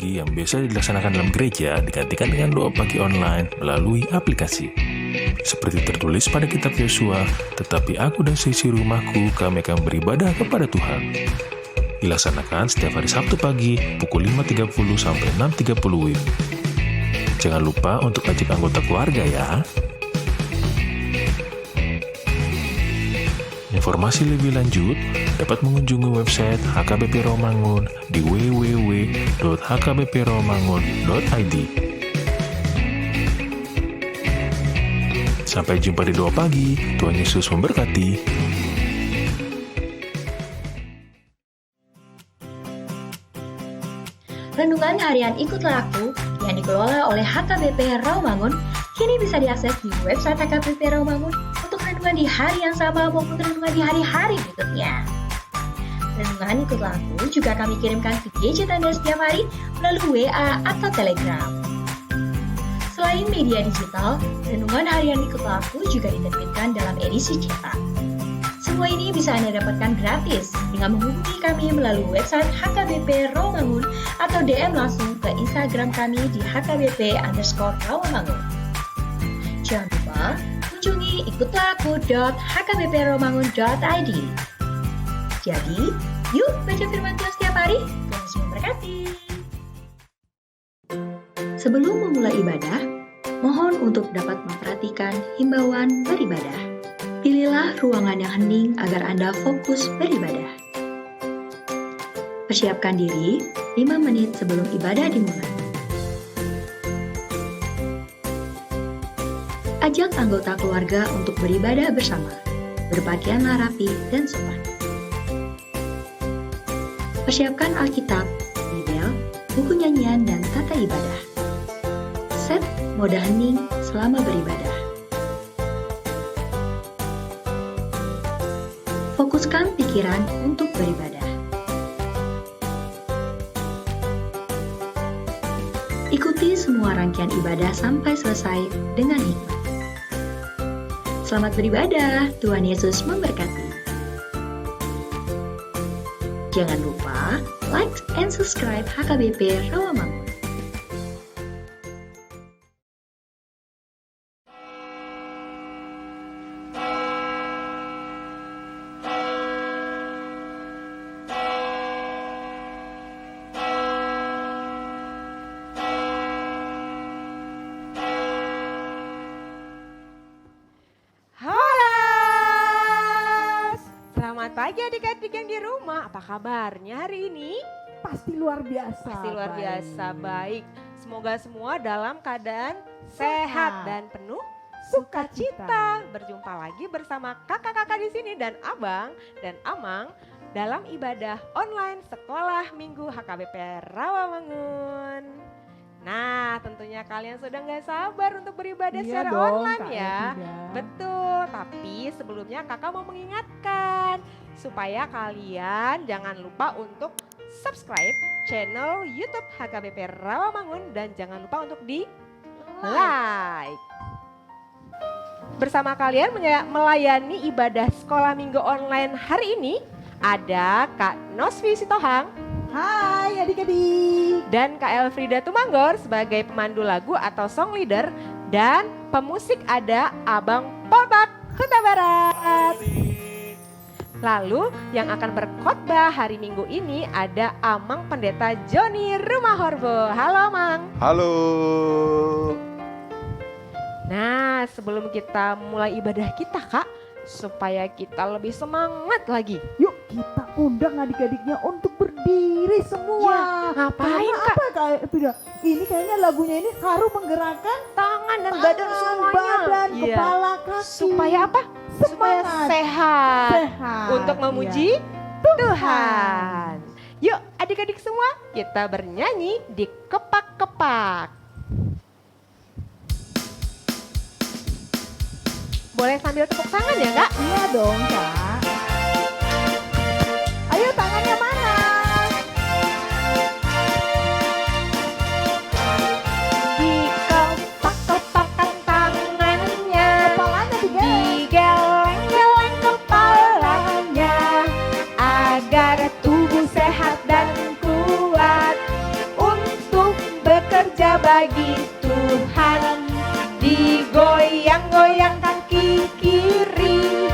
pagi yang biasa dilaksanakan dalam gereja digantikan dengan doa pagi online melalui aplikasi. Seperti tertulis pada kitab Yosua, tetapi aku dan seisi rumahku kami akan beribadah kepada Tuhan. Dilaksanakan setiap hari Sabtu pagi pukul 5.30 sampai 6.30 WIB. Jangan lupa untuk ajak anggota keluarga ya. Informasi lebih lanjut dapat mengunjungi website HKBP Rawamangun di www.hkbprawamangun.id. Sampai jumpa di doa pagi. Tuhan Yesus memberkati. Renungan harian Ikutlah Aku yang dikelola oleh HKBP Rawamangun kini bisa diakses di website HKBP Rawamangun untuk renungan di hari yang sama maupun renungan di hari-hari berikutnya. Renungan Ikutlah Aku juga kami kirimkan ke gadget Anda setiap hari melalui WA atau Telegram. Selain media digital, renungan harian Ikutlah Aku juga diterbitkan dalam edisi cetak. Semua ini bisa Anda dapatkan gratis dengan menghubungi kami melalui website HKBP Rawamangun atau DM langsung ke Instagram kami di hkbp_rawamangun. Jangan lupa kunjungi ikutlahku.hkbprawamangun.id. Jadi, yuk baca firman Tuhan setiap hari. Tuhan Yesus memberkati. Sebelum memulai ibadah, mohon untuk dapat memperhatikan himbauan beribadah. Pilihlah ruangan yang hening agar Anda fokus beribadah. Persiapkan diri 5 menit sebelum ibadah dimulai. Ajak anggota keluarga untuk beribadah bersama. Berpakaianlah rapi dan sopan. Persiapkan Alkitab, Bibel, buku nyanyian, dan tata ibadah. Set mode hening selama beribadah. Fokuskan pikiran untuk beribadah. Ikuti semua rangkaian ibadah sampai selesai dengan hikmat. Selamat beribadah, Tuhan Yesus memberkati. Jangan lupa like and subscribe HKBP Rawamangun. Selamat pagi adik-adik yang di rumah. Apa kabarnya hari ini? Pasti luar biasa. Pasti luar biasa baik. Semoga semua dalam keadaan sehat dan penuh sukacita. Berjumpa lagi bersama kakak-kakak di sini dan abang dan amang dalam ibadah online Sekolah Minggu HKBP Rawamangun. Nah, tentunya kalian sudah nggak sabar untuk beribadah secara online ya. Betul, tapi sebelumnya kakak mau mengingatkan supaya kalian jangan lupa untuk subscribe channel YouTube HKBP Rawamangun dan jangan lupa untuk di like. Bersama kalian melayani ibadah sekolah minggu online hari ini ada Kak Nosvi Sitohang. Hai adik-adik. Dan Kak Elfrida Tumanggor sebagai pemandu lagu atau song leader. Dan pemusik ada Abang Polbak Huta Barat. Lalu yang akan berkhotbah hari Minggu ini ada Amang Pendeta Joni Rumah Horbo. Halo Amang. Halo. Nah, sebelum kita mulai ibadah kita Kak, supaya kita lebih semangat lagi. Yuk kita undang adik-adiknya untuk berdiri semua. Ya, ngapain Karena Kak? apa Kak? Ini kayaknya lagunya ini haru menggerakkan Tangan dan badan semuanya. badan, Iya. kepala, kaki. Supaya apa? Supaya Semangat. sehat. Sehat. Untuk memuji Tuhan. Yuk adik-adik semua kita bernyanyi di kepak-kepak. Boleh sambil tepuk tangan ya Kak? Iya dong Kak. Ayo tangannya mana? Dikepak-kepakkan tangannya, Kepalanya digeleng. digeleng-geleng kepalanya, agar tubuh sehat dan kuat untuk bagi Tuhan. Digoyang-goyang kaki kiri,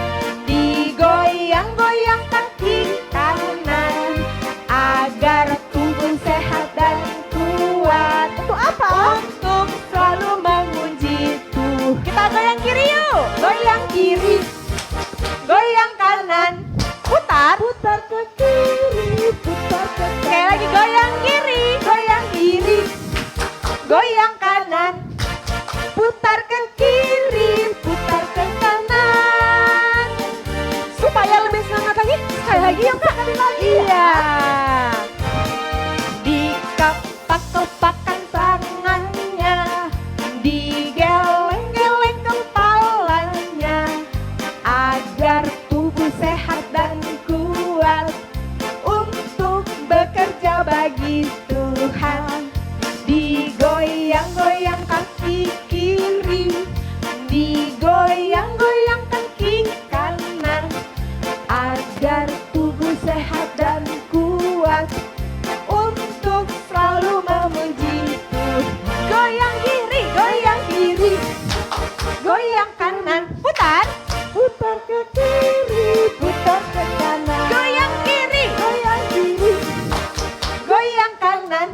digoyang-goyang kaki kanan, agar tubuh sehat dan kuat. Untuk apa? Untuk selalu memuji Tuhan. Kita goyang kiri yuk. Goyang kiri, goyang kanan, putar. Putar ke kiri, putar ke kanan. Sekali lagi goyang kiri, goyang kiri, goyang kanan, putar ke kiri, putar ke kanan. Supaya lebih semangat lagi, sekali lagi yuk Kak. Sekali lagi. Iya. Dikepak-kepakkan tangannya, digeleng-geleng kepalanya, agar tubuh sehat dan kuat untuk bekerja bagi Tuhan. Digoyang-goyang kaki kiri, digoyang-goyang kaki kanan, agar tubuh sehat dan kuat untuk selalu memuji Tuhan. Goyang kiri, goyang kiri, goyang kanan, putar. Putar ke kiri, putar ke kanan. Goyang kiri, Goyang kiri, goyang kanan,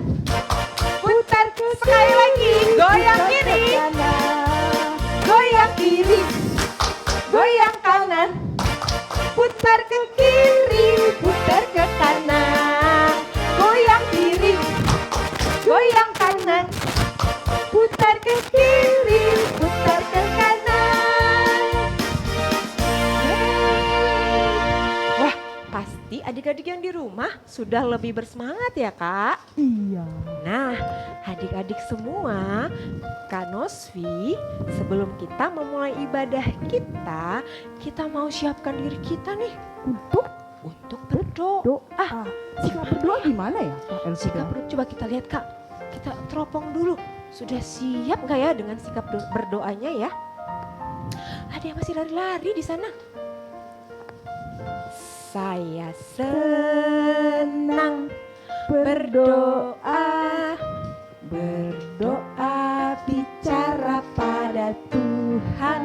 putar ke sekali lagi. Goyang kiri, goyang kiri, goyang kanan, putar ke kiri, putar ke kanan. Goyang kiri, goyang kanan, putar ke kiri, putar ke kanan. Yeay. Wah, pasti adik-adik yang di rumah sudah lebih bersemangat ya Kak? Iya. Nah, adik-adik semua, Kak Nosvi, sebelum kita memulai ibadah kita mau siapkan diri kita nih untuk berdoa. Doa. Sikap berdoa gimana ya Kak Elvira? Sikap berdoa, coba kita lihat Kak, kita teropong dulu. Sudah siap nggak ya dengan sikap berdoanya ya? Ada yang masih lari-lari di sana. Saya senang berdoa, berdoa bicara pada Tuhan,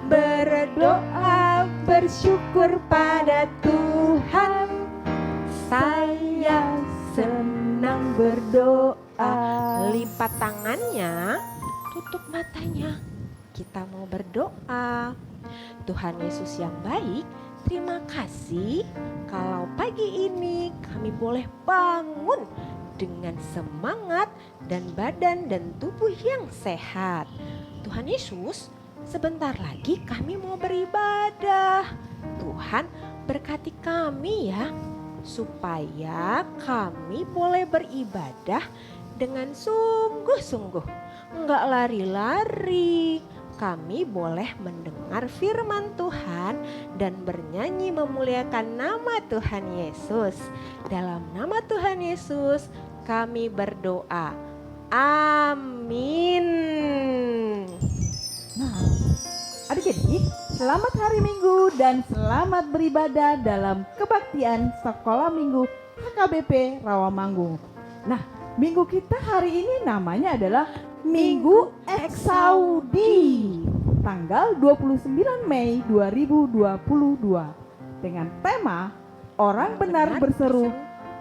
berdoa bersyukur pada Tuhan. Saya senang berdoa. Lipat tangannya, tutup matanya. Kita mau berdoa. Tuhan Yesus yang baik, terima kasih kalau pagi ini kami boleh bangun dengan semangat dan badan dan tubuh yang sehat. Tuhan Yesus, sebentar lagi kami mau beribadah. Tuhan berkati kami ya, supaya kami boleh beribadah dengan sungguh-sungguh, enggak lari-lari. Kami boleh mendengar firman Tuhan dan bernyanyi memuliakan nama Tuhan Yesus. Dalam nama Tuhan Yesus kami berdoa. Amin. Nah, adik-adik, selamat hari Minggu dan selamat beribadah dalam kebaktian Sekolah Minggu HKBP Rawamangun. Nah, minggu kita hari ini namanya adalah Minggu Eksaudi, tanggal 29 Mei 2022, dengan tema Orang Benar Berseru,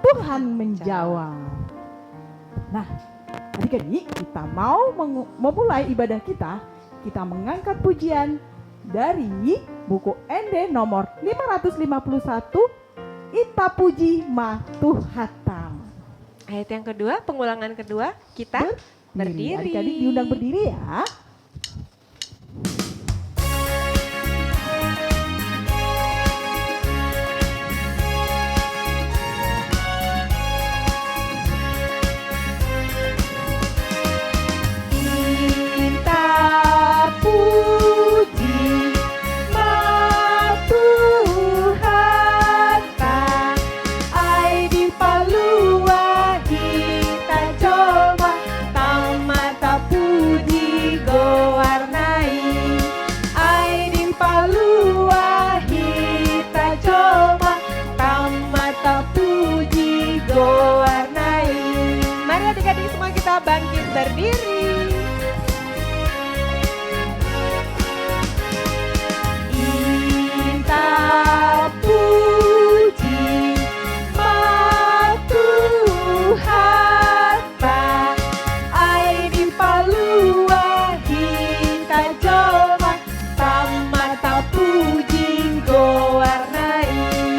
Tuhan Menjawab. Nah, adik-adik, kita mau memulai ibadah kita mengangkat pujian dari buku ND nomor 551, Ita Puji Ma Tuhatam. Ayat yang kedua, pengulangan kedua, kita berdiri. Adik-adik diundang berdiri ya. Kita puji Ma Tuhatam, ai di palua kita coba, tamata puji go warnai, ai di palua kita coba, tamata puji go warnai. Mari adik-adik semua kita kita bangkit berdiri. Kita puji Tuhan ta ai di palua kita joma tamata puji gowarnai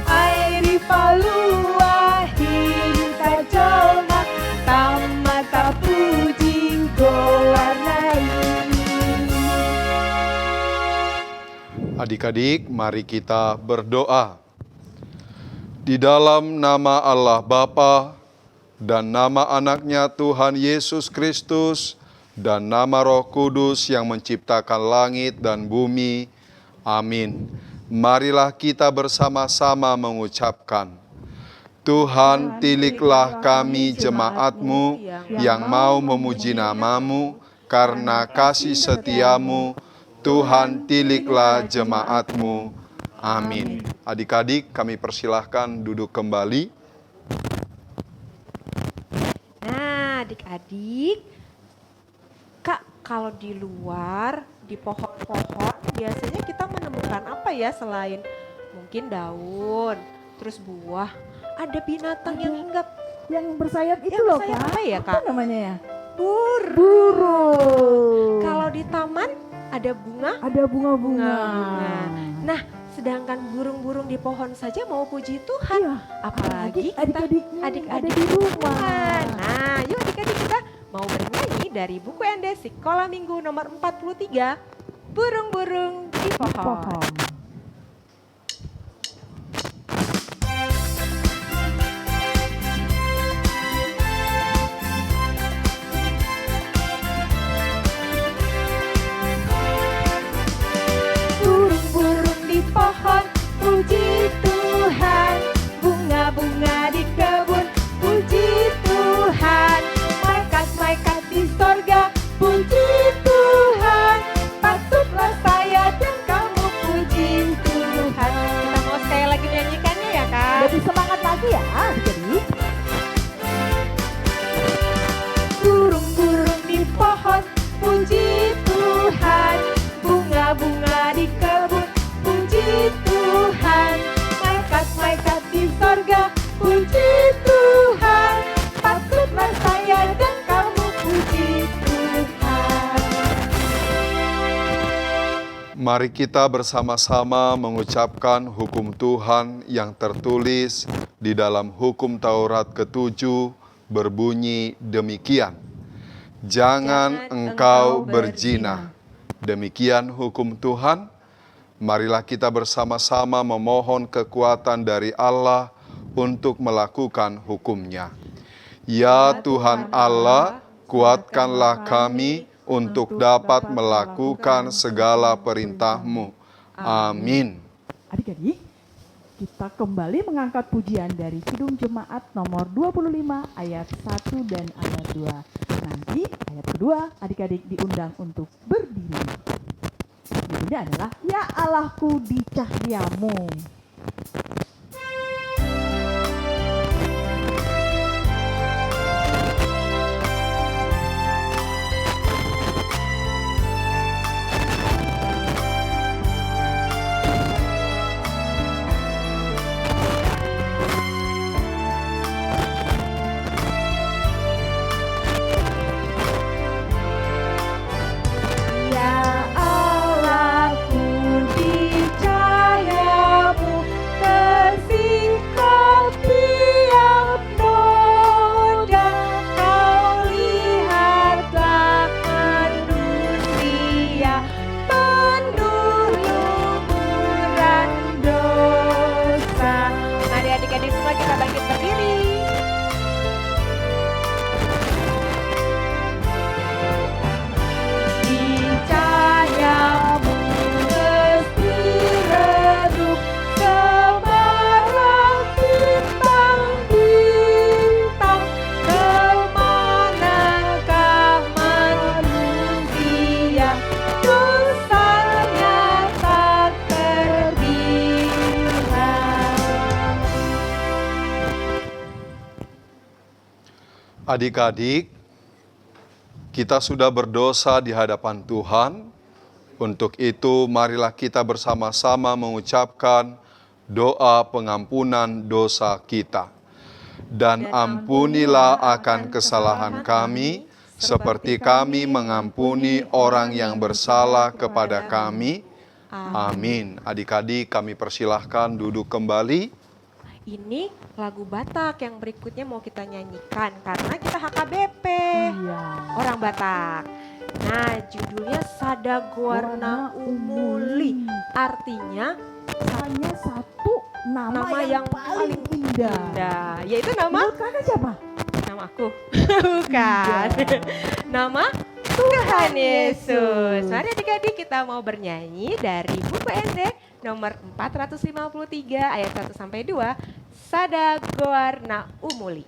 ai di palua kita joma tamata puji gowarnai. Adik-adik, mari kita berdoa. Di dalam nama Allah Bapa dan nama anaknya Tuhan Yesus Kristus dan nama Roh Kudus yang menciptakan langit dan bumi. Amin. Marilah kita bersama-sama mengucapkan, Tuhan tiliklah kami jemaat-Mu yang mau memuji nama-Mu karena kasih setia-Mu. Tuhan tiliklah jemaat-Mu. Amin. Adik-adik, kami persilahkan duduk kembali. Nah, adik-adik, Kak, kalau di luar, di pohon-pohon, biasanya kita menemukan apa ya selain mungkin daun, terus buah, ada binatang yang hinggap. Yang bersayap itu Yang loh bersayap Kak. apa ya, Kak? Apa namanya ya? Burung. Kalau di taman ada bunga. Ada bunga-bunga. Bunga-bunga. Nah, sedangkan burung-burung di pohon saja mau puji Tuhan. Iya. Apalagi kita adik-adiknya yang ada adik-adik di rumah. Nah, yuk adik-adik kita mau bernyanyi dari buku ND Sekolah Minggu nomor 43, Burung-burung di pohon. Burung-burung di pohon, puji Tuhan. Bunga-bunga di kebun, puji Tuhan. Malaikat-malaikat di sorga, puji Tuhan. Patutlah saya dan kamu puji Tuhan. Kita mau sekali lagi nyanyikannya ya, Kak? Lebih semangat lagi ya adik-adik. Burung-burung di pohon, puji Tuhan. Bunga-bunga di kebun, puji Tuhan. Malaikat-malaikat di sorga, puji Tuhan. Patutlah saya dan kamu puji Tuhan. Mari kita bersama-sama mengucapkan hukum Tuhan yang tertulis di dalam hukum Taurat ke-7 berbunyi demikian. Jangan engkau berzina. Demikian hukum Tuhan. Marilah kita bersama-sama memohon kekuatan dari Allah untuk melakukan hukum-Nya. Ya Tuhan Allah, kuatkanlah kami untuk dapat melakukan segala perintah-Mu. Amin. Adik-adik, kita kembali mengangkat pujian dari Kidung Jemaat nomor 25 ayat 1 dan ayat 2. Nanti ayat kedua adik-adik diundang untuk berdiri. Judulnya adalah Ya Allahku di Cahyamu. Ya Allahku di cahayamu, tersingkap tiap noda. Kau lihatlah manusia penuh lumuran dosa. Mari adik-adik semua kita bangkit berdiri. Di cahayamu mesti redup sebarang bintang-bintang. Kemanakah manusia dosanya tak terhilang. Adik-adik, Kita sudah berdosa di hadapan Tuhan. Untuk itu, marilah kita bersama-sama mengucapkan doa pengampunan dosa kita. Dan ampunilah akan kesalahan kami, seperti kami mengampuni orang yang bersalah kepada kami. Amin. Adik-adik, kami persilahkan duduk kembali. Ini lagu Batak yang berikutnya mau kita nyanyikan karena kita HKBP, orang Batak. Nah, judulnya Sadagoarna Umuli, artinya hanya satu nama yang paling indah. Yaitu nama? Menurut kakak siapa? Nama aku. Bukan. Nama Tuhan Yesus. Mari adik-adik kita mau bernyanyi dari buku ND nomor 453 ayat 1 sampai 2, Sadagoarna Umuli.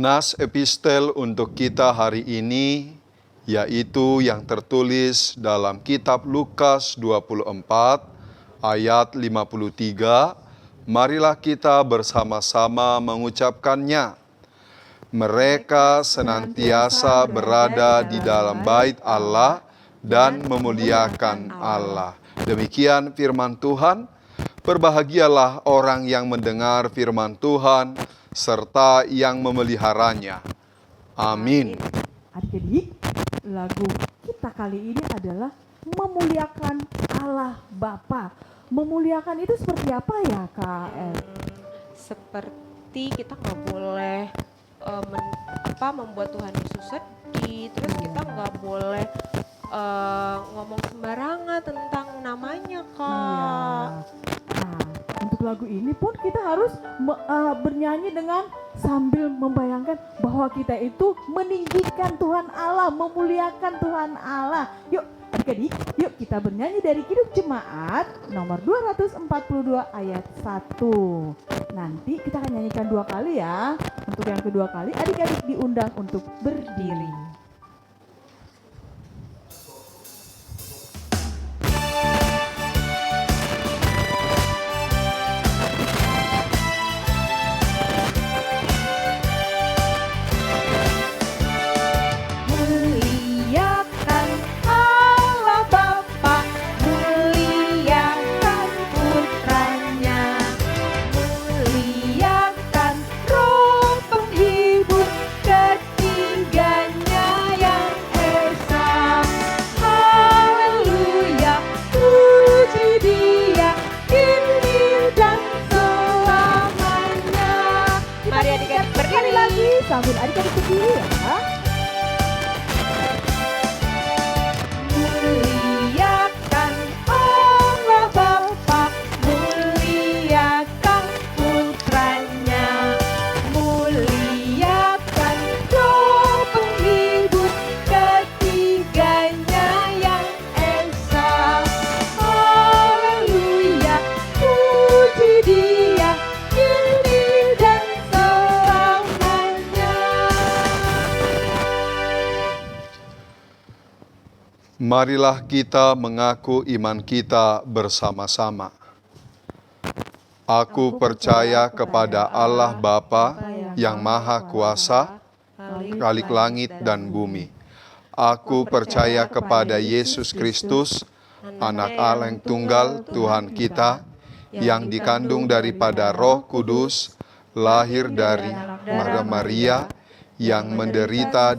Nas epistel untuk kita hari ini yaitu yang tertulis dalam kitab Lukas 24 ayat 53. Marilah kita bersama-sama mengucapkannya. Mereka senantiasa berada di dalam bait Allah dan memuliakan Allah. Demikian firman Tuhan. Berbahagialah orang yang mendengar firman Tuhan serta yang memeliharanya. Amin. Adik-adik, lagu kita kali ini adalah memuliakan Allah Bapa. Memuliakan itu seperti apa ya, Kak? Seperti kita nggak boleh membuat Tuhan Yesus sedih, terus kita nggak boleh ngomong sembarangan tentang namanya, Kak. Nah, untuk lagu ini pun kita harus bernyanyi dengan sambil membayangkan bahwa kita itu meninggikan Tuhan Allah, memuliakan Tuhan Allah. Yuk adik-adik, yuk kita bernyanyi dari Kidung Jemaat nomor 242 ayat 1. Nanti kita akan nyanyikan 2 kali ya. Untuk yang kedua kali adik-adik diundang untuk berdiri. Sambil adik-adik berdiri ya. Muliakan Allah Bapa, muliakan putranya, muliakan Roh penghibur ketiganya yang esa. Haleluya, puji Dia kini dan selamanya. Marilah kita mengaku iman kita bersama-sama. Aku percaya kepada Allah Bapa yang Maha Kuasa, Khalik langit dan bumi. Aku percaya kepada Yesus Kristus, Anak Allah yang tunggal Tuhan kita, yang dikandung daripada Roh Kudus, lahir dari Maria, yang menderita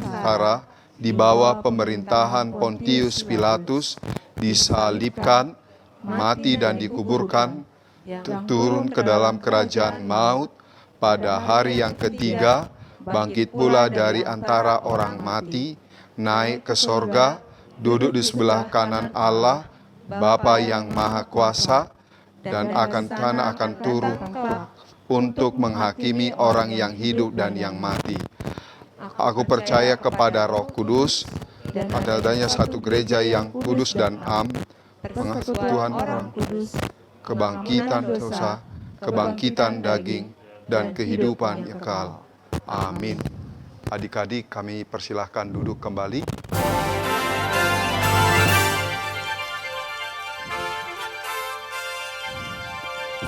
di bawah pemerintahan Pontius Pilatus, disalibkan, mati dan dikuburkan, turun ke dalam kerajaan maut, pada hari yang ketiga, bangkit pula dari antara orang mati, naik ke sorga, duduk di sebelah kanan Allah, Bapa yang Maha Kuasa, dan akan turun untuk menghakimi orang yang hidup dan yang mati. Aku percaya kepada Roh Kudus, adanya satu gereja yang kudus dan pengasuhan orang kudus, kebangkitan dosa, kebangkitan daging, dan kehidupan kekal. Amin. Adik-adik, kami persilahkan duduk kembali.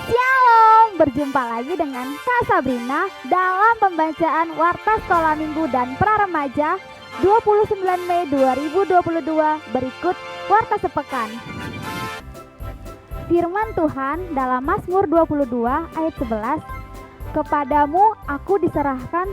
Shalom, berjumpa lagi dengan Kak Sabrina dalam pembacaan Warta Sekolah Minggu dan Praremaja 29 Mei 2022. Berikut Warta Sepekan. Firman Tuhan dalam Mazmur 22 ayat 11, "Kepadamu aku diserahkan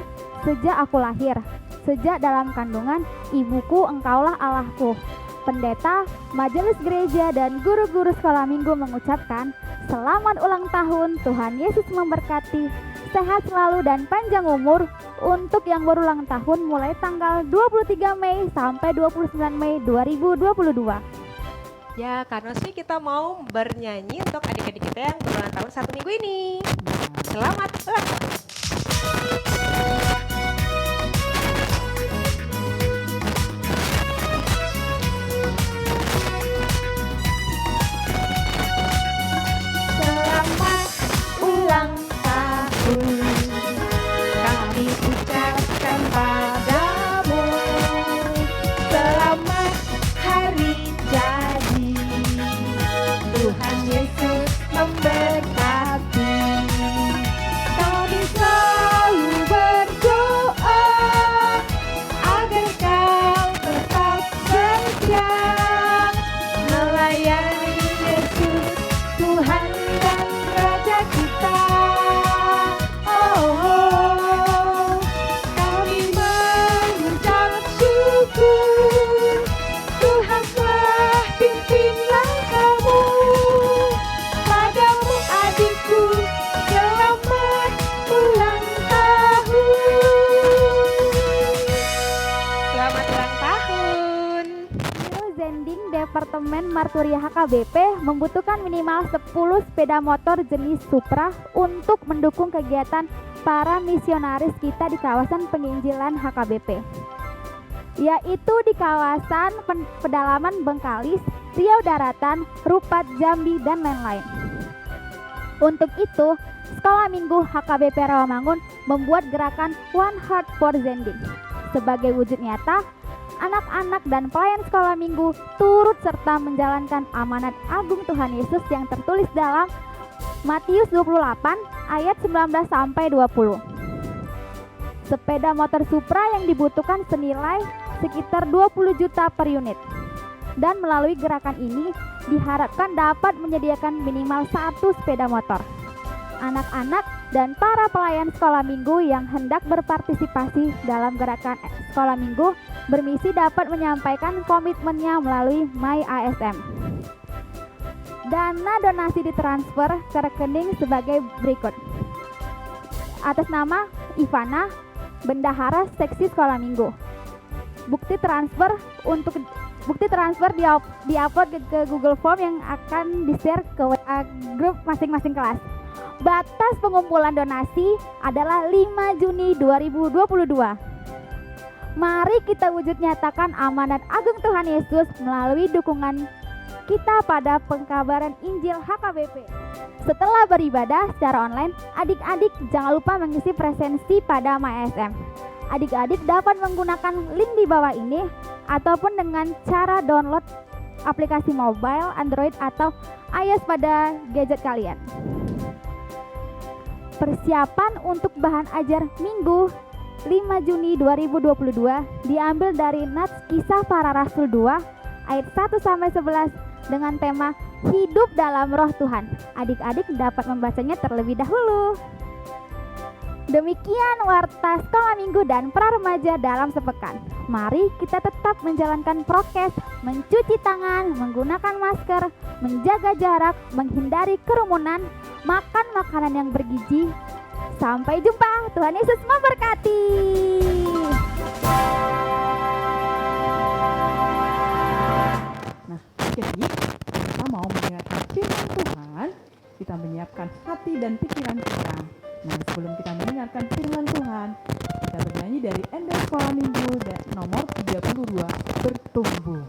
sejak aku lahir, sejak dalam kandungan ibuku engkaulah Allahku." Pendeta, majelis gereja, dan guru-guru sekolah minggu mengucapkan selamat ulang tahun, Tuhan Yesus memberkati, sehat selalu dan panjang umur untuk yang berulang tahun mulai tanggal 23 Mei sampai 29 Mei 2022. Ya, Kak Nosfi, kita mau bernyanyi untuk adik-adik kita yang berulang tahun satu minggu ini. Selamat ulang tahun. Selamat ulang tahun, kami ucapkan padamu. Selamat hari jadi, Tuhan Yesus memberkati. Kami selalu berdoa agar kau tetap setia melayani Yesus, Tuhan dan Raja kita. Kami mengucap syukur, Tuhan telah pimpin langkahmu. Padamu adikku, selamat ulang tahun. Selamat ulang tahun. Zending Departemen Marturia HKBP membutuhkan minimal 10 sepeda motor jenis Supra untuk mendukung kegiatan para misionaris kita di kawasan penginjilan HKBP, yaitu di kawasan pedalaman Bengkalis, Riau Daratan, Rupat, Jambi, dan lain-lain. Untuk itu, Sekolah Minggu HKBP Rawamangun membuat gerakan One Heart for Zending. Sebagai wujud nyata, anak-anak dan pelayan sekolah minggu turut serta menjalankan amanat agung Tuhan Yesus yang tertulis dalam Matius 28 ayat 19 sampai 20. Sepeda motor Supra yang dibutuhkan senilai sekitar 20 juta per unit. Dan melalui gerakan ini diharapkan dapat menyediakan minimal 1 sepeda motor. Anak-anak dan para pelayan sekolah minggu yang hendak berpartisipasi dalam gerakan sekolah minggu bermisi dapat menyampaikan komitmennya melalui MyASM. Dana donasi ditransfer ke rekening sebagai berikut. Atas nama Ivana, Bendahara Seksi Sekolah Minggu. Bukti transfer di-upload ke Google Form yang akan di-share ke WA grup masing-masing kelas. Batas pengumpulan donasi adalah 5 Juni 2022. Mari kita wujud nyatakan amanat agung Tuhan Yesus melalui dukungan kita pada pengkabaran Injil HKBP. Setelah beribadah secara online, adik-adik jangan lupa mengisi presensi pada MySM. Adik-adik dapat menggunakan link di bawah ini ataupun dengan cara download aplikasi mobile, Android atau iOS pada gadget kalian. Persiapan untuk bahan ajar Minggu 5 Juni 2022 diambil dari Nats Kisah Para Rasul 2 ayat 1-11 dengan tema Hidup dalam Roh Tuhan. Adik-adik dapat membacanya terlebih dahulu. Demikian warta sekolah minggu dan pra-remaja dalam sepekan. Mari kita tetap menjalankan prokes, mencuci tangan, menggunakan masker, menjaga jarak, menghindari kerumunan, makan makanan yang bergizi. Sampai jumpa, Tuhan Yesus memberkati. Nah, jadi kita mau mendengarkan firman Tuhan, kita menyiapkan hati dan pikiran kita. Nah, sebelum kita mendengarkan firman Tuhan, kita bernyanyi dari Enda Sekolah Minggu dan nomor 32, Bertumbuh.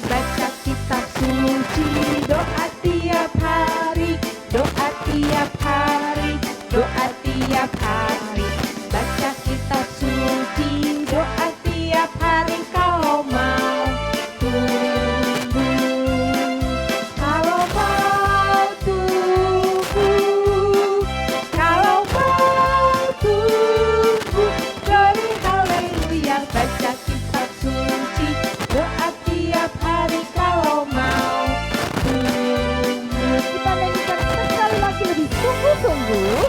Baca kitab suci, doa tiap hari, doa tiap hari, doa tiap hari. Baca kitab suci, doa tiap hari kalau mau tumbuh. Kalau mau tumbuh, kalau mau tumbuh, glory haleluya. Baca kitab suci, doa tiap hari kalau mau tumbuh. Kita nyanyikan sekali lagi lebih sungguh-sungguh.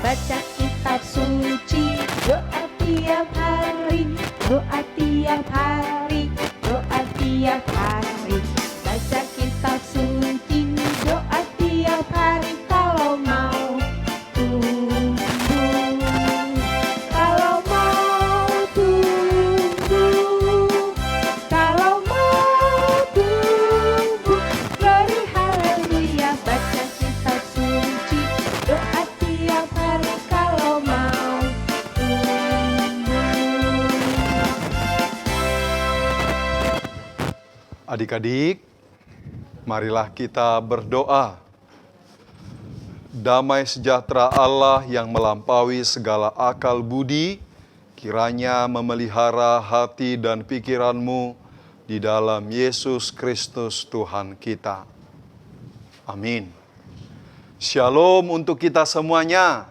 Baca kitab suci, doa tiap hari, doa tiap hari, doa tiap hari. Baca kitab suci, doa tiap hari kalau mau tumbuh. Kalau mau tumbuh, kalau mau tumbuh, glory haleluya. Baca kitab suci, doa tiap hari kalau mau tumbuh. Adik-adik, marilah kita berdoa. Damai sejahtera Allah yang melampaui segala akal budi, kiranya memelihara hati dan pikiranmu di dalam Yesus Kristus Tuhan kita. Amin. Shalom untuk kita semuanya.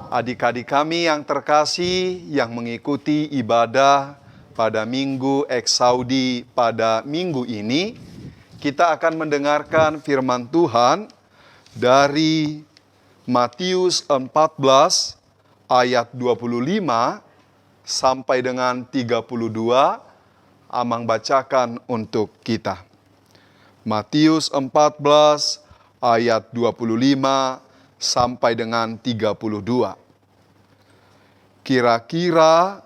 Adik-adik kami yang terkasih yang mengikuti ibadah pada Minggu Eksaudi pada minggu ini, kita akan mendengarkan firman Tuhan dari Matius 14 ayat 25 sampai dengan 32. Amang bacakan untuk kita. Matius 14 ayat 25 sampai dengan 32. Kira-kira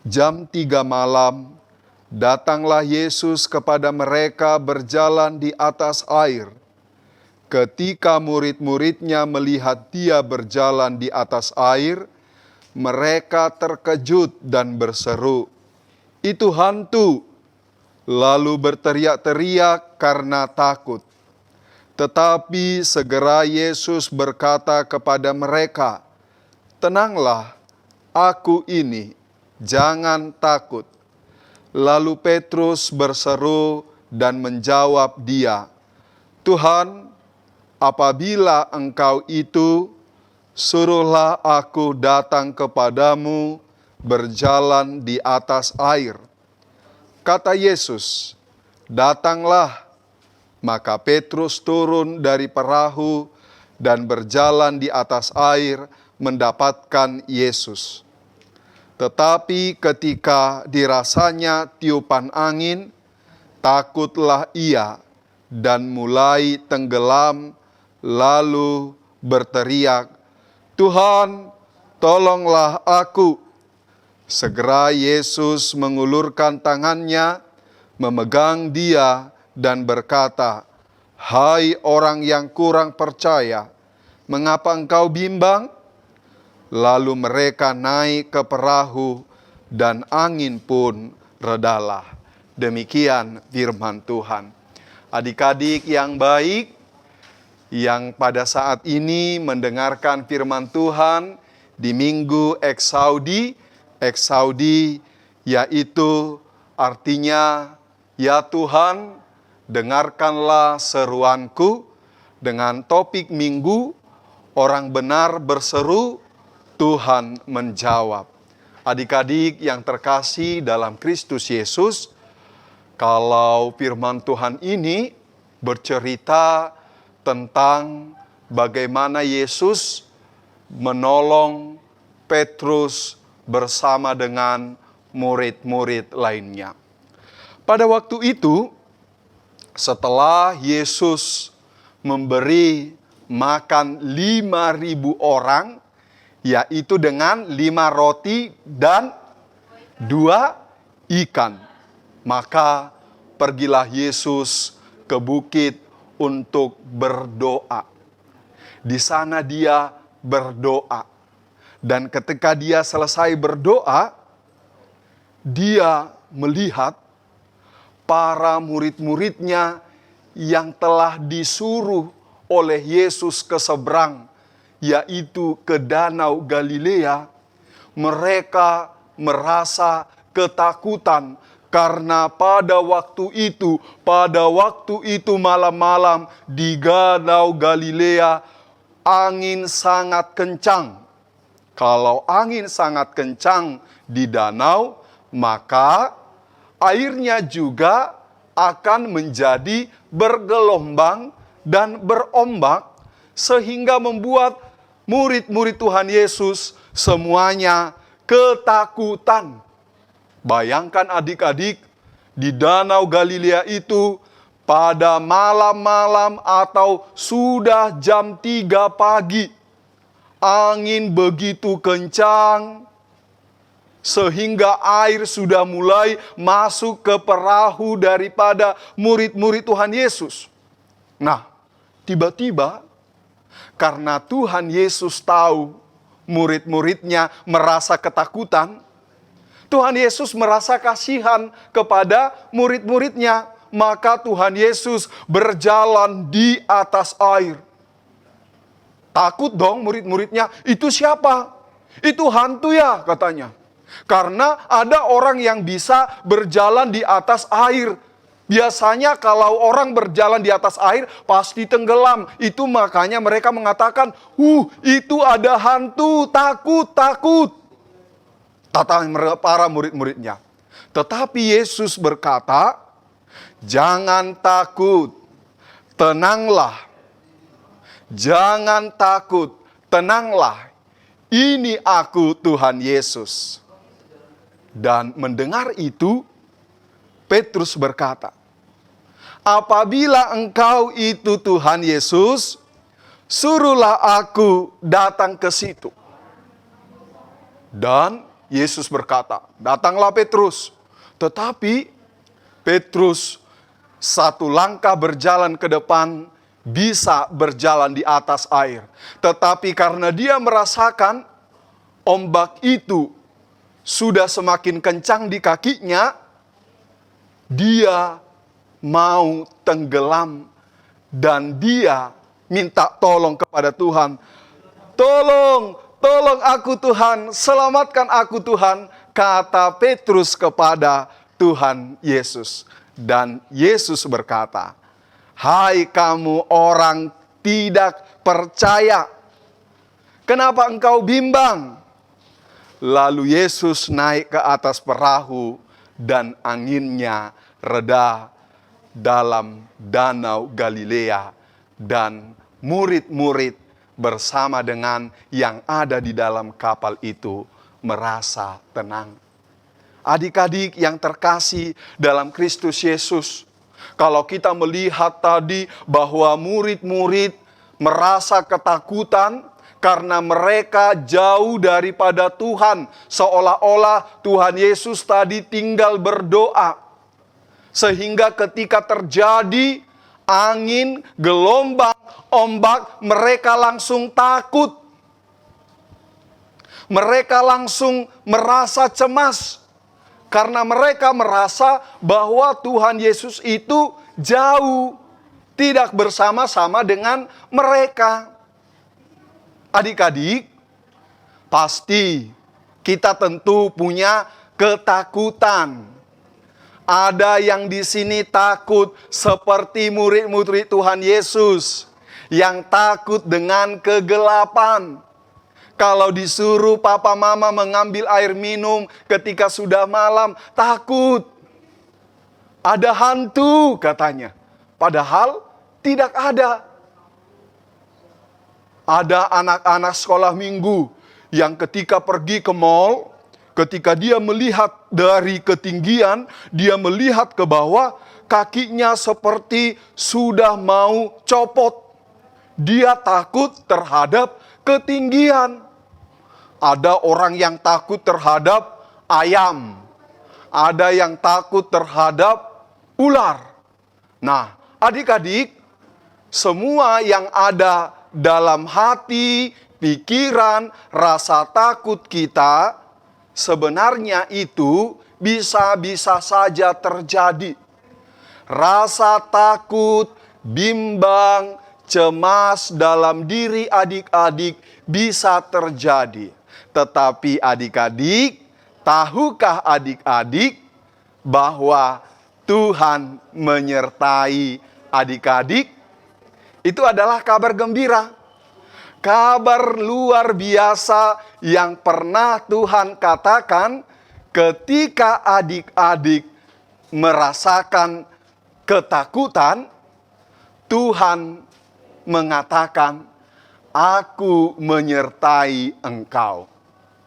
jam 3 malam, datanglah Yesus kepada mereka berjalan di atas air. Ketika murid-muridnya melihat dia berjalan di atas air, mereka terkejut dan berseru, "Itu hantu!" Lalu berteriak-teriak karena takut. Tetapi segera Yesus berkata kepada mereka, "Tenanglah, aku ini, jangan takut." Lalu Petrus berseru dan menjawab dia, "Tuhan, apabila Engkau itu, suruhlah aku datang kepadamu berjalan di atas air." Kata Yesus, "Datanglah." Maka Petrus turun dari perahu dan berjalan di atas air mendapatkan Yesus. Tetapi ketika dirasanya tiupan angin, takutlah ia dan mulai tenggelam, lalu berteriak, "Tuhan, tolonglah aku." Segera Yesus mengulurkan tangannya, memegang dia dan berkata, "Hai orang yang kurang percaya, mengapa engkau bimbang?" Lalu mereka naik ke perahu dan angin pun redalah. Demikian firman Tuhan. Adik-adik yang baik, yang pada saat ini mendengarkan firman Tuhan di Minggu Eksaudi. Eksaudi yaitu artinya, ya Tuhan, dengarkanlah seruanku. Dengan topik minggu, orang benar berseru, Tuhan menjawab. Adik-adik yang terkasih dalam Kristus Yesus, kalau firman Tuhan ini bercerita tentang bagaimana Yesus menolong Petrus bersama dengan murid-murid lainnya. Pada waktu itu, setelah Yesus memberi makan 5.000 orang, yaitu dengan 5 roti dan 2 ikan. Maka pergilah Yesus ke bukit untuk berdoa. Di sana dia berdoa. Dan ketika dia selesai berdoa, dia melihat para murid-muridnya yang telah disuruh oleh Yesus ke seberang, yaitu ke Danau Galilea. Mereka merasa ketakutan karena pada waktu itu malam-malam di Danau Galilea angin sangat kencang. Kalau angin sangat kencang di danau, maka airnya juga akan menjadi bergelombang dan berombak, sehingga membuat murid-murid Tuhan Yesus semuanya ketakutan. Bayangkan adik-adik, di Danau Galilea itu pada malam-malam atau sudah jam 3 pagi, angin begitu kencang, sehingga air sudah mulai masuk ke perahu daripada murid-murid Tuhan Yesus. Nah, tiba-tiba karena Tuhan Yesus tahu murid-muridnya merasa ketakutan, Tuhan Yesus merasa kasihan kepada murid-muridnya. Maka Tuhan Yesus berjalan di atas air. Takut dong murid-muridnya, itu siapa? Itu hantu ya katanya. Karena ada orang yang bisa berjalan di atas air. Biasanya kalau orang berjalan di atas air pasti tenggelam. Itu makanya mereka mengatakan, itu ada hantu, takut. Kata para murid-muridnya. Tetapi Yesus berkata, jangan takut, tenanglah. Jangan takut, tenanglah. Ini aku Tuhan Yesus. Dan mendengar itu, Petrus berkata, apabila engkau itu Tuhan Yesus, suruhlah aku datang ke situ. Dan Yesus berkata, datanglah Petrus. Tetapi Petrus satu langkah berjalan ke depan, bisa berjalan di atas air. Tetapi karena dia merasakan ombak itu sudah semakin kencang di kakinya, dia mau tenggelam dan dia minta tolong kepada Tuhan. Tolong aku Tuhan, selamatkan aku Tuhan, kata Petrus kepada Tuhan Yesus. Dan Yesus berkata, hai kamu orang tidak percaya, kenapa engkau bimbang? Lalu Yesus naik ke atas perahu dan anginnya reda dalam Danau Galilea. Dan murid-murid bersama dengan yang ada di dalam kapal itu merasa tenang. Adik-adik yang terkasih dalam Kristus Yesus, kalau kita melihat tadi bahwa murid-murid merasa ketakutan karena mereka jauh daripada Tuhan, seolah-olah Tuhan Yesus tadi tinggal berdoa. Sehingga ketika terjadi angin, gelombang, ombak, mereka langsung takut. Mereka langsung merasa cemas. Karena mereka merasa bahwa Tuhan Yesus itu jauh, tidak bersama-sama dengan mereka. Adik-adik, pasti kita tentu punya ketakutan. Ada yang di sini takut seperti murid-murid Tuhan Yesus yang takut dengan kegelapan. Kalau disuruh papa mama mengambil air minum ketika sudah malam, takut. Ada hantu katanya. Padahal tidak ada. Ada anak-anak sekolah minggu yang ketika pergi ke mall, ketika dia melihat dari ketinggian, dia melihat ke bawah, kakinya seperti sudah mau copot. Dia takut terhadap ketinggian. Ada orang yang takut terhadap ayam. Ada yang takut terhadap ular. Nah, adik-adik, semua yang ada dalam hati, pikiran, rasa takut kita, sebenarnya itu bisa-bisa saja terjadi. Rasa takut, bimbang, cemas dalam diri adik-adik bisa terjadi. Tetapi adik-adik, tahukah adik-adik bahwa Tuhan menyertai adik-adik? Itu adalah kabar gembira. Kabar luar biasa yang pernah Tuhan katakan ketika adik-adik merasakan ketakutan, Tuhan mengatakan, "Aku menyertai engkau."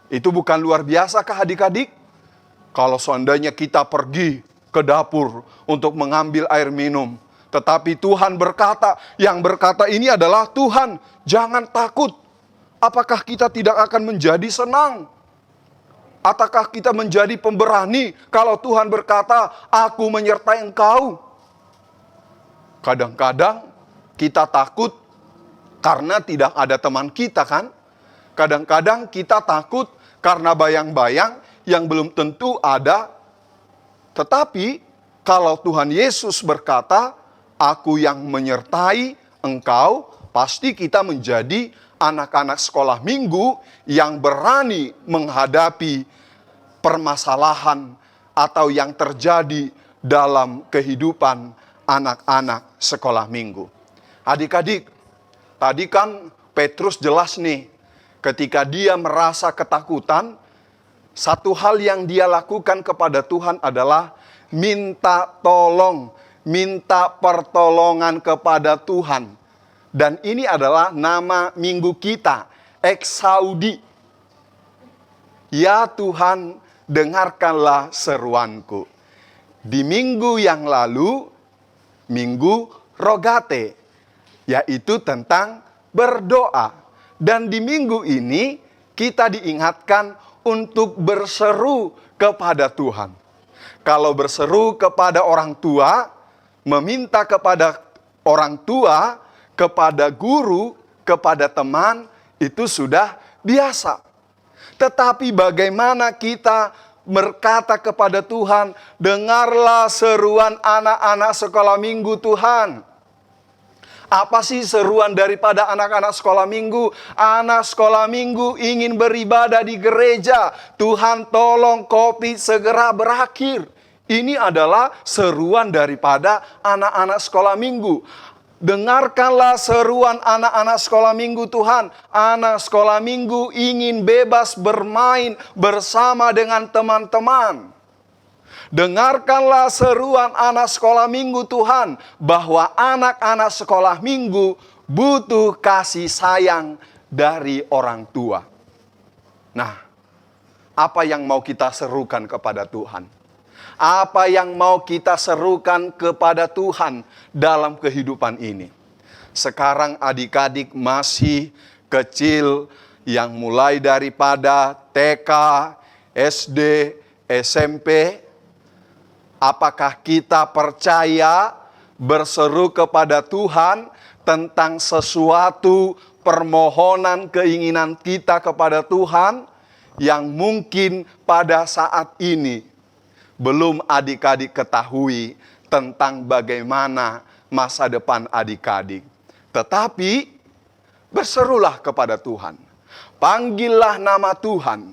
Itu bukan luar biasa kah adik-adik? Kalau seandainya kita pergi ke dapur untuk mengambil air minum, tetapi Tuhan berkata, yang berkata ini adalah Tuhan, jangan takut. Apakah kita tidak akan menjadi senang? Ataukah kita menjadi pemberani kalau Tuhan berkata, aku menyertai engkau? Kadang-kadang kita takut karena tidak ada teman kita kan? Kadang-kadang kita takut karena bayang-bayang yang belum tentu ada. Tetapi kalau Tuhan Yesus berkata, aku yang menyertai engkau, pasti kita menjadi anak-anak sekolah minggu yang berani menghadapi permasalahan atau yang terjadi dalam kehidupan anak-anak sekolah minggu. Adik-adik, tadi kan Petrus jelas nih, ketika dia merasa ketakutan, satu hal yang dia lakukan kepada Tuhan adalah minta tolong, minta pertolongan kepada Tuhan. Dan ini adalah nama minggu kita, Eksaudi. Ya Tuhan, dengarkanlah seruanku. Di minggu yang lalu, minggu Rogate, yaitu tentang berdoa. Dan di minggu ini, kita diingatkan untuk berseru kepada Tuhan. Kalau berseru kepada orang tua, meminta kepada orang tua, kepada guru, kepada teman, itu sudah biasa. Tetapi bagaimana kita berkata kepada Tuhan, dengarlah seruan anak-anak sekolah minggu Tuhan. Apa sih seruan daripada anak-anak sekolah minggu? Anak sekolah minggu ingin beribadah di gereja. Tuhan tolong COVID segera berakhir. Ini adalah seruan daripada anak-anak sekolah minggu. Dengarkanlah seruan anak-anak sekolah minggu Tuhan. Anak sekolah minggu ingin bebas bermain bersama dengan teman-teman. Dengarkanlah seruan anak sekolah minggu Tuhan, bahwa anak-anak sekolah minggu butuh kasih sayang dari orang tua. Nah, apa yang mau kita serukan kepada Tuhan? Apa yang mau kita serukan kepada Tuhan dalam kehidupan ini? Sekarang adik-adik masih kecil, yang mulai daripada TK, SD, SMP. Apakah kita percaya berseru kepada Tuhan tentang sesuatu permohonan keinginan kita kepada Tuhan yang mungkin pada saat ini belum adik-adik ketahui tentang bagaimana masa depan adik-adik. Tetapi berserulah kepada Tuhan. Panggillah nama Tuhan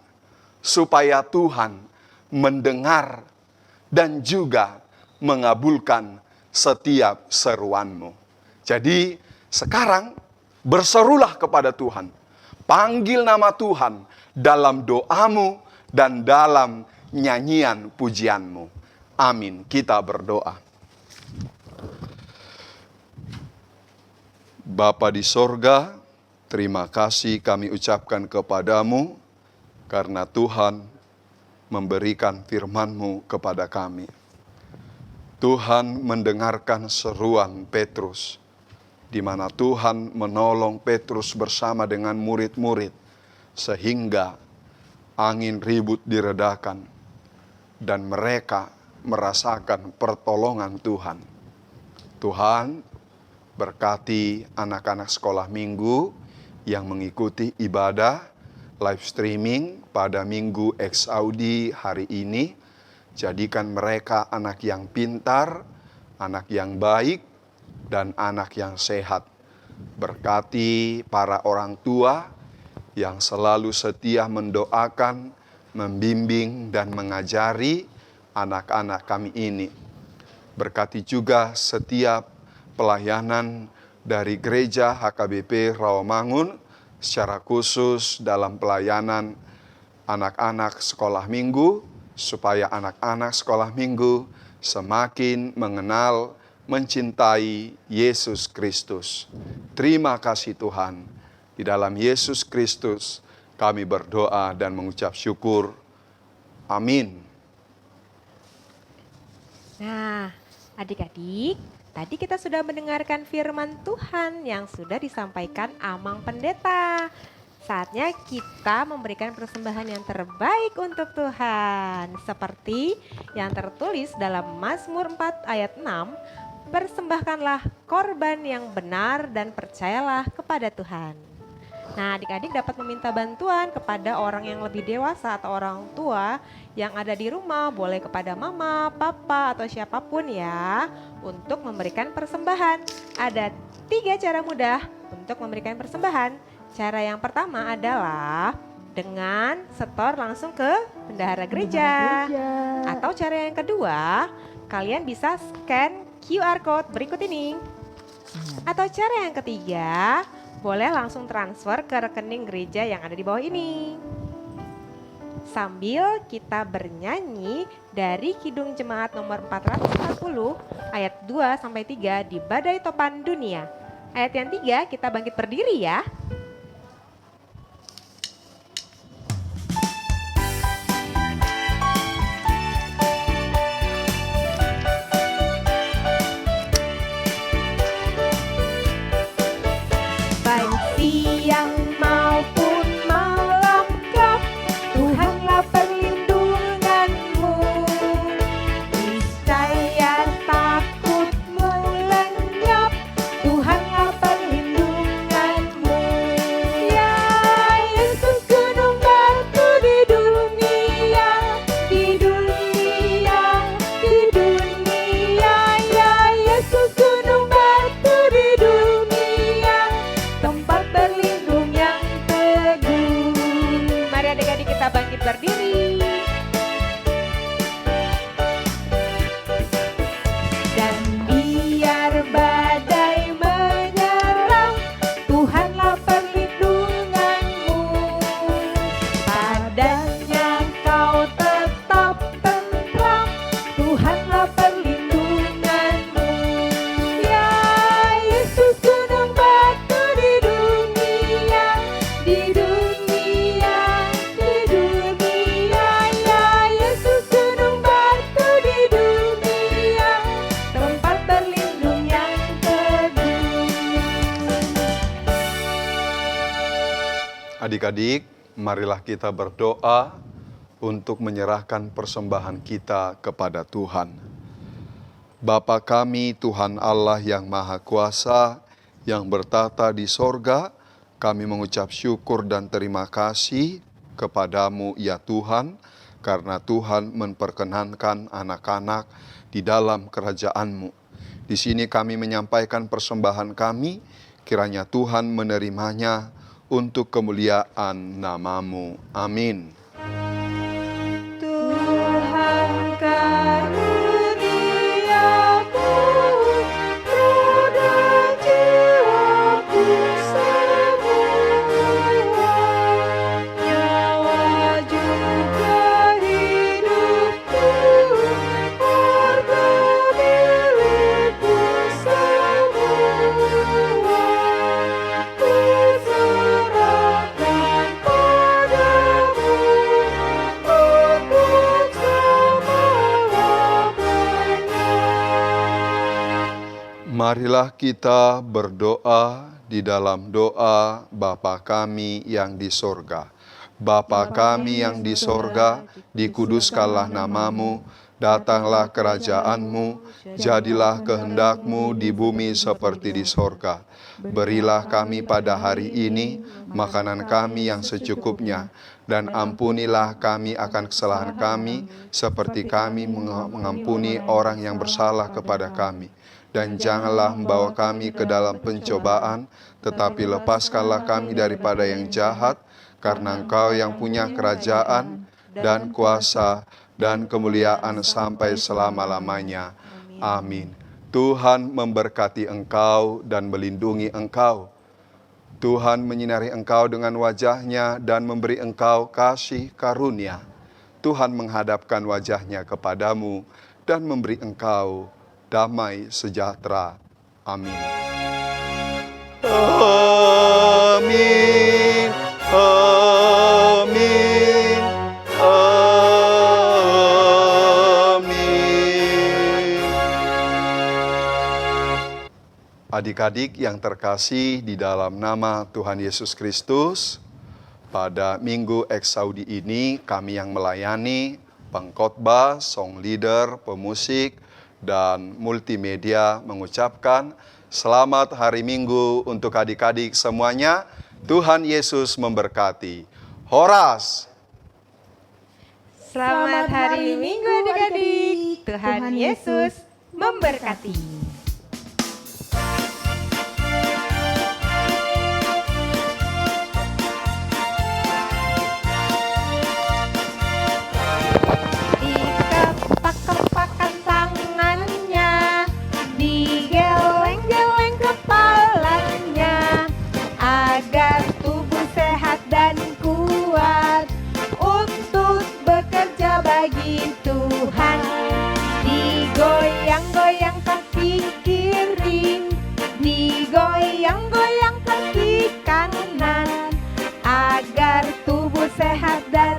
supaya Tuhan mendengar dan juga mengabulkan setiap seruanmu. Jadi sekarang berserulah kepada Tuhan. Panggil nama Tuhan dalam doamu dan dalam nyanyian pujianmu. Amin. Kita berdoa. Bapa di sorga, terima kasih kami ucapkan kepadamu karena Tuhan memberikan firman-Mu kepada kami. Tuhan mendengarkan seruan Petrus, di mana Tuhan menolong Petrus bersama dengan murid-murid, sehingga angin ribut diredakan, dan mereka merasakan pertolongan Tuhan. Tuhan, berkati anak-anak sekolah minggu yang mengikuti ibadah live streaming pada Minggu X Audi hari ini. Jadikan mereka anak yang pintar, anak yang baik, dan anak yang sehat. Berkati para orang tua yang selalu setia mendoakan, membimbing, dan mengajari anak-anak kami ini. Berkati juga setiap pelayanan dari gereja HKBP Rawamangun, secara khusus dalam pelayanan anak-anak sekolah minggu, supaya anak-anak sekolah minggu semakin mengenal, mencintai Yesus Kristus. Terima kasih Tuhan. Di dalam Yesus Kristus kami berdoa dan mengucap syukur. Amin. Nah, adik-adik, tadi kita sudah mendengarkan firman Tuhan yang sudah disampaikan Amang Pendeta. Saatnya kita memberikan persembahan yang terbaik untuk Tuhan. Seperti yang tertulis dalam Mazmur 4 ayat 6, persembahkanlah korban yang benar dan percayalah kepada Tuhan. Nah, adik-adik dapat meminta bantuan kepada orang yang lebih dewasa atau orang tua yang ada di rumah, boleh kepada mama, papa, atau siapapun ya, untuk memberikan persembahan. Ada 3 cara mudah untuk memberikan persembahan. Cara yang pertama adalah dengan setor langsung ke bendahara gereja. Atau cara yang kedua, kalian bisa scan QR code berikut ini. Atau cara yang ketiga, boleh langsung transfer ke rekening gereja yang ada di bawah ini. Sambil kita bernyanyi dari Kidung Jemaat nomor 440 ayat 2-3 di Badai Topan Dunia. Ayat yang 3 kita bangkit berdiri ya. Adik-adik, marilah kita berdoa untuk menyerahkan persembahan kita kepada Tuhan. Bapa kami, Tuhan Allah yang Maha Kuasa, yang bertata di sorga, kami mengucap syukur dan terima kasih kepadamu ya Tuhan, karena Tuhan memperkenankan anak-anak di dalam kerajaan-Mu. Di sini kami menyampaikan persembahan kami, kiranya Tuhan menerimanya untuk kemuliaan nama-Mu. Amin. Tuhan karuniamu, roh dan jiwaku semua, nyawa juga hidupku, harga milikku semua, ku serahkan padamu untuk selama-lamanya. Marilah kita berdoa di dalam doa Bapa kami yang di sorga. Bapa kami yang di sorga, dikuduskanlah namamu, datanglah kerajaanmu, jadilah kehendak-Mu di bumi seperti di sorga. Berilah kami pada hari ini makanan kami yang secukupnya, dan ampunilah kami akan kesalahan kami, seperti kami mengampuni orang yang bersalah kepada kami. Dan janganlah membawa kami ke dalam pencobaan, tetapi lepaskanlah kami daripada yang jahat, karena Engkau yang punya kerajaan dan kuasa dan kemuliaan sampai selama-lamanya. Amin. Tuhan memberkati engkau dan melindungi engkau. Tuhan menyinari engkau dengan wajah-Nya dan memberi engkau kasih karunia. Tuhan menghadapkan wajah-Nya kepadamu dan memberi engkau damai sejahtera. Amin. Amin. Amin. Amin. Adik-adik yang terkasih di dalam nama Tuhan Yesus Kristus, pada Minggu Eksaudi ini kami yang melayani pengkhotbah, song leader, pemusik, dan multimedia mengucapkan selamat hari Minggu untuk adik-adik semuanya. Tuhan Yesus memberkati. Horas. Selamat hari Minggu adik-adik. Tuhan Yesus memberkati. Dikepak-kepakan tangannya, digeleng-geleng kepalanya, agar tubuh sehat dan kuat untuk bekerja bagi Tuhan. Digoyang-goyang kaki kiri, digoyang-goyang kaki kanan, agar tubuh sehat dan